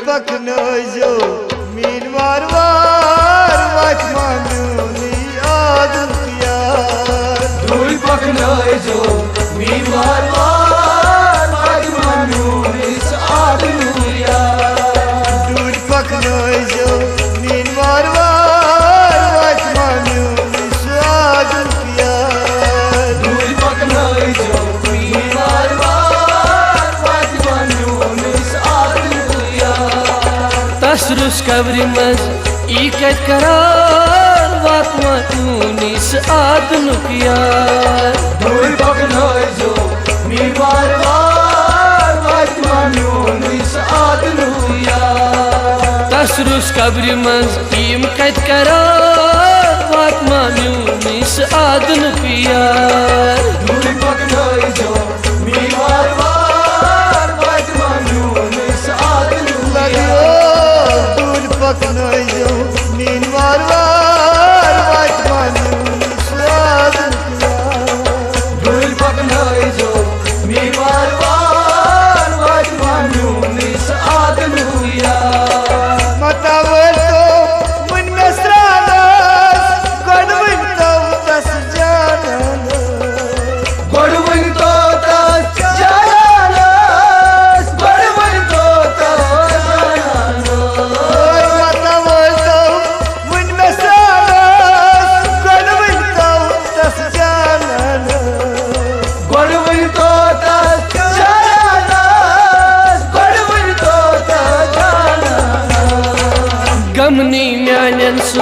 पकनैजो mean वार वार वाटमा म्यूनी आदम यार। धूल पकनैजो mean वार वार वाटमा म्यूनी आदम यार। धूल पकनैजो मीन वार वार वाटमा म्यूनी आदम यार। धूल पकनैजो मीन वार वार वाटमा म्यूनी आदम यार। तसरुस कब्रि मज ई कत करार वातमा यूनिस आदनुक यार। धूल पकनैजो मीन वार वार वाटमा म्यूनी आदम यार। तसरुस कब्रि मज ईम कत करार वातमा यूनिस आदनुक यार। धूल पकनैजो मीन वार वार वाटमा म्यूनी आदम यार। धूल पकनैजो मीन वार वार वाटमा म्यूनी आदम यार। धूल पकनैजो मीन वार वार वाटमा म्यूनी आदम यार। मतावर तो मुन में स्रानस गडविन तो तस जानन। गडविन तो तस जानस, गडविन तो तस जानस। मतावर तो मुन में स्रानस गडविन तो तस जानन। गडविन तो तस जानस, गडविन तो तस जानस। गमनी म्यानन सु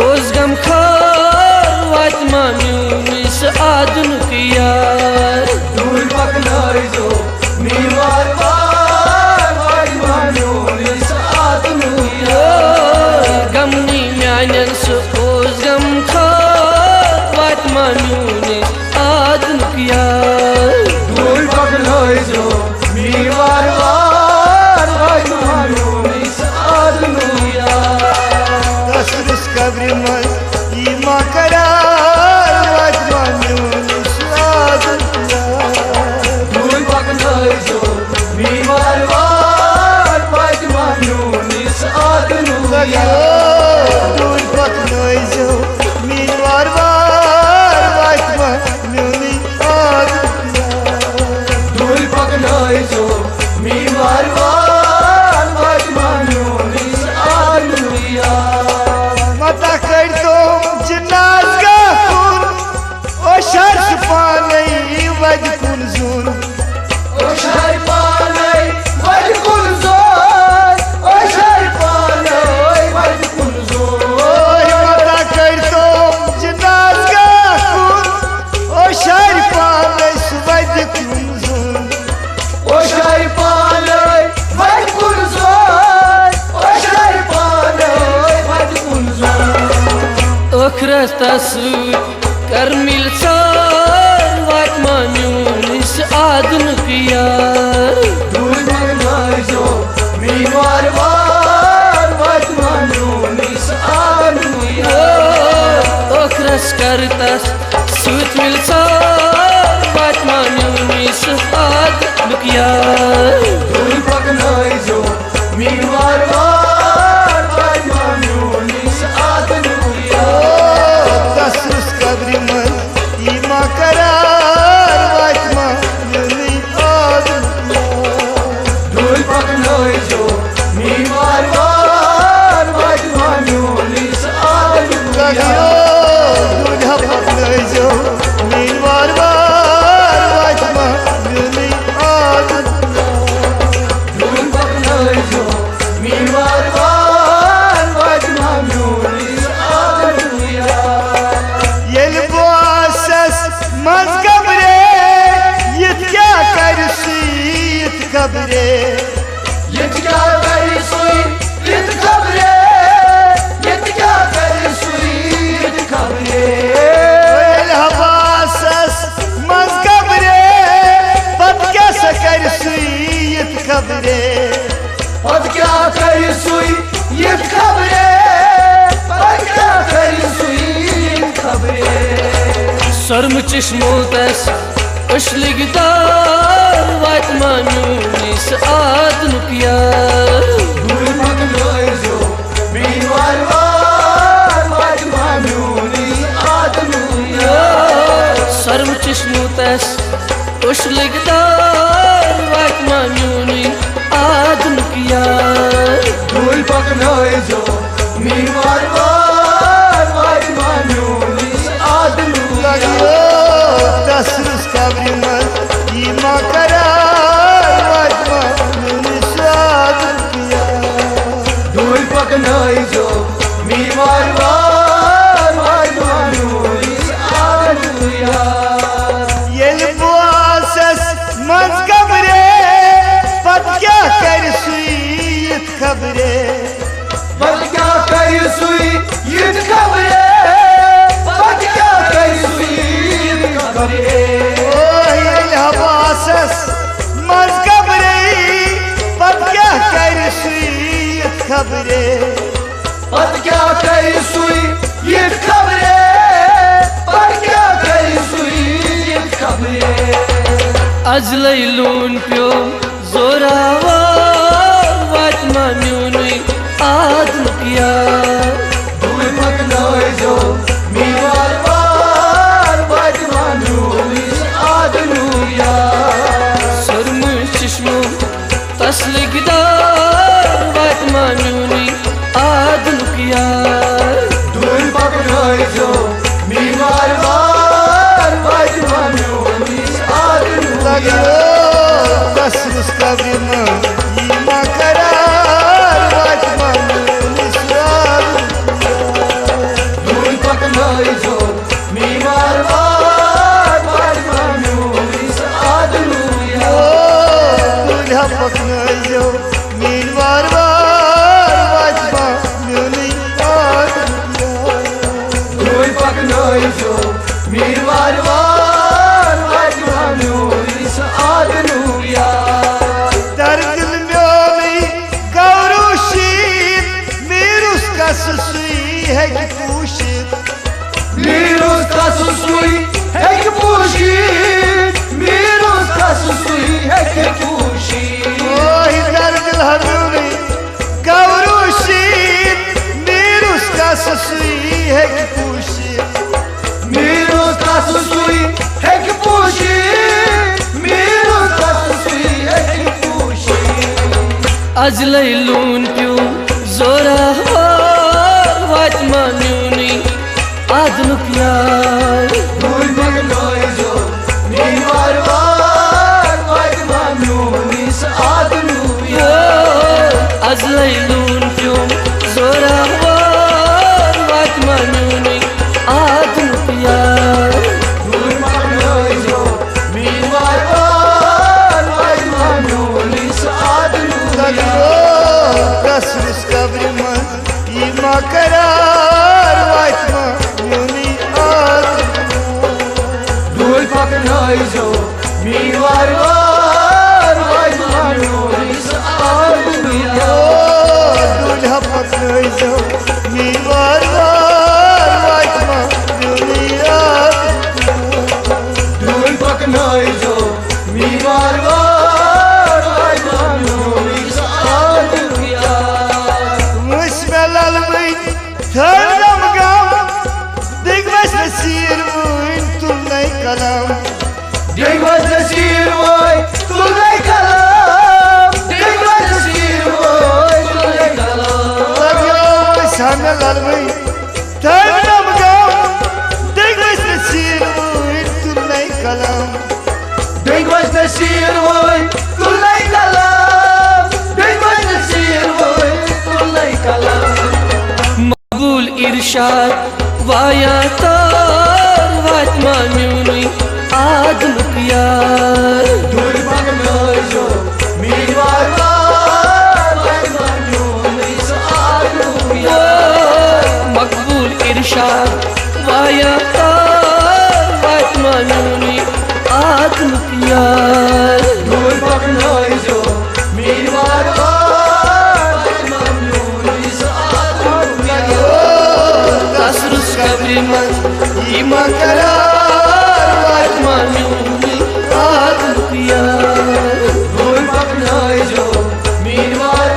ओस गम खार वातमा यूनिस आदनुक यार। धूल पकनैजो मीन वार वार वाटमा म्यूनी आदम यार। गमनी म्यानन सु ओस गम खार वातमा यूनिस आदनुक यार। धूल पकनैजो मीन वार वार वाटमा म्यूनी आदम यार। तसरुस कब्रि मज ईमा करार वाटमा म्यूनी आदम यार। धूल पकनैजो मीन वार वार वाटमा म्यूनी आदम यार। धूल पकनैजो मीन वार वार वाटमा म्यूनी आदम यार। धूल पकनैजो मीन वार वार वाटमा म्यूनी आदम यार। मता कर तो जनाज का खून ओ शर्फ पाने वज कुन जुन। ओ शरपानै वज कुल जोर, ओ शरपानै वज कुल जोर। मता कर तो जनाज का खून ओ शर्फ पाने वज कुन जुन। ओ शरपानै वज कुल जोर, ओ शरपानै वज कुल जोर। ओखरस तसुर कर मिल सार वातमा यूनिस आदनुक यार। धूल पकनैजो मीन वार वार वाटमा म्यूनी आदम यार। ओखरस कर तस सुत मिल सार वातमा यूनिस आदनुक यार। धूल पकनैजो मीन वार वार वाटमा म्यूनी आदम यार। तसरुस कब्रि मज ईमा करार वाटमा म्यूनी आदम यार। धूल पकनैजो मीन वार वार वाटमा म्यूनी आदम यार। धूल पकनैजो मीन वार वार वाटमा म्यूनी आदम यार। धूल पकनैजो मीन वार वार वाटमा म्यूनी आदम यार। येल बोसस मज कब्रे यत क्या कर सीत कब्रे। यत क्या करी सुई यत खबरे, यत क्या करी सुई यत खबरे। येल हवासस मज कब्रे पत क्या कर सीत कब्रे। पद क्या करी सुई यत खबरे, पद क्या करी सुई यत खबरे। शर्म चश्मो तस अशलिगदार वातमा यूनिस आदनुक यार। धूल पकनोइजो मीन वार वाजमा म्यूनी आदनुया सर्व चश्मो तस उश लगदार वाजमा म्यूनी आदनुया दूल पकनोइजो मीन वार वाजमा म्यूनी आदनुया तसरुस कब्र मन ईमा करार वाजमा म्यूनी आदनुया दूल पकनोइजो मीन वार वाजमा म्यूनी आदनुया येल बुआसस मंज कब्रे पत क्या कर सुईत खबरे पत क्या कर सुई ईद खबरे पत क्या कर सुई ईद खबरे येल हवासस मंज कब्रे पत क्या कर सुईत खबरे पत क्या कर सुई ईद खबरे पत क्या कर सुई ईद खबरे अजलई लून प्यो जोरावर वाजमा म्यूनी आदनुया दूल पकनोइजो मीन वार वाजमा म्यूनी आदनुया सर्म चश्मो तस लगदार वाजमा म्यूनी आदनुया दूल पकनोइजो मीन वार वाजमा म्यूनी आदनुया तसरुस कब्र मन ईमा करार वाजमा म्यूनी आदनुया दूल पकनोइजो मीन वार वाजमा म्यूनी आदनुया दूल्हा पकनोइजो मीन वार वाजमा म्यूनी आदनुया दूल पकनोइजो मीन वार वाजमा म्यूनी आदनुया दर्द म्योनी गौरुशीत मीरुस कस सुई है कि पूशित मीरुस का सुसुई है कि पूशी मीरुस का सुसुई है कि पूशी ओही दर्द म्योनी गौरुशीत मीरुस कस सुई है कि पूशित मीरुस का सुसुई है कि पूशी मीरुस का सुसुई है कि पूशी अजलई लून प्यो जोरावर वाजमा म्यूनी आदनुया दूल पकनोइजो मीन वार वाजमा म्यूनी आदनुया अजलई लून प्यो जोरावर वाजमा म्यूनी आदनुया दूल पकनोइजो मीन वार वाजमा म्यूनी आदनुया तसरुस कब्र मन ईमा करार वाजमा म्यूनी आदनुया दूल पकनोइजो मीन वार वाजमा म्यूनी आदनुया दूल्हा पकनोइजो मीन वार वाजमा म्यूनी आदनुया दूल पकनोइजो मीन वार वाजमा म्यूनी आदनुया मुश्मेलल में थर्दम गाम दिग्वश नसीर मुइन तुम नहीं कलम दिग्वज नसीर वोय तुले कलम दिग्वज नसीर वोय तुले कलम लग्यो मुश्मेलल में थर्दम गाम दिग्वश नसीर मुइन तुम नहीं कलम दिग्वज नसीर वोय तुले कलम दिग्वज नसीर वोय तुले कलम मकबूल इरशाद वाया तार वाजमा म्यूनी आदनुया दूल पकनोइजो मीन वार वाजमा म्यूनी आदनुया मकबूल इरशाद वाया तार वाजमा म्यूनी आदनुया दूल पकनोइजो मीन वार वाजमा म्यूनी आदनुया तसरुस कब्र मन ईमा करार वाजमा म्यूनी आदनुया दूल पकनोइजो मीन वार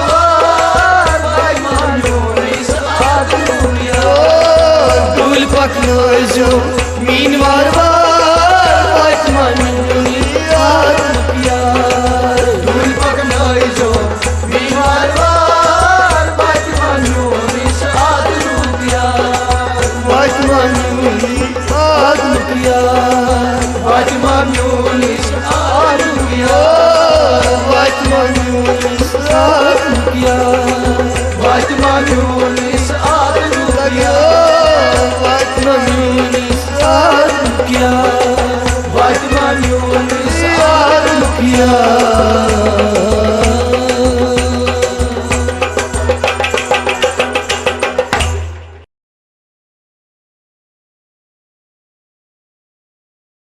पकनोजो मीन वार वार फातिमा न्यूनी आदम प्यार दूल पकनाइजो बीमार वार फातिमा न्यूनिस आदरू प्यार फातिमा न्यूनी आदम प्यार फातिमा न्यूनिस आदरू प्यार फातिमा न्यूनी आदम प्यार फातिमा न्यूनिस आदरू प्यार फातिमा न्यूनी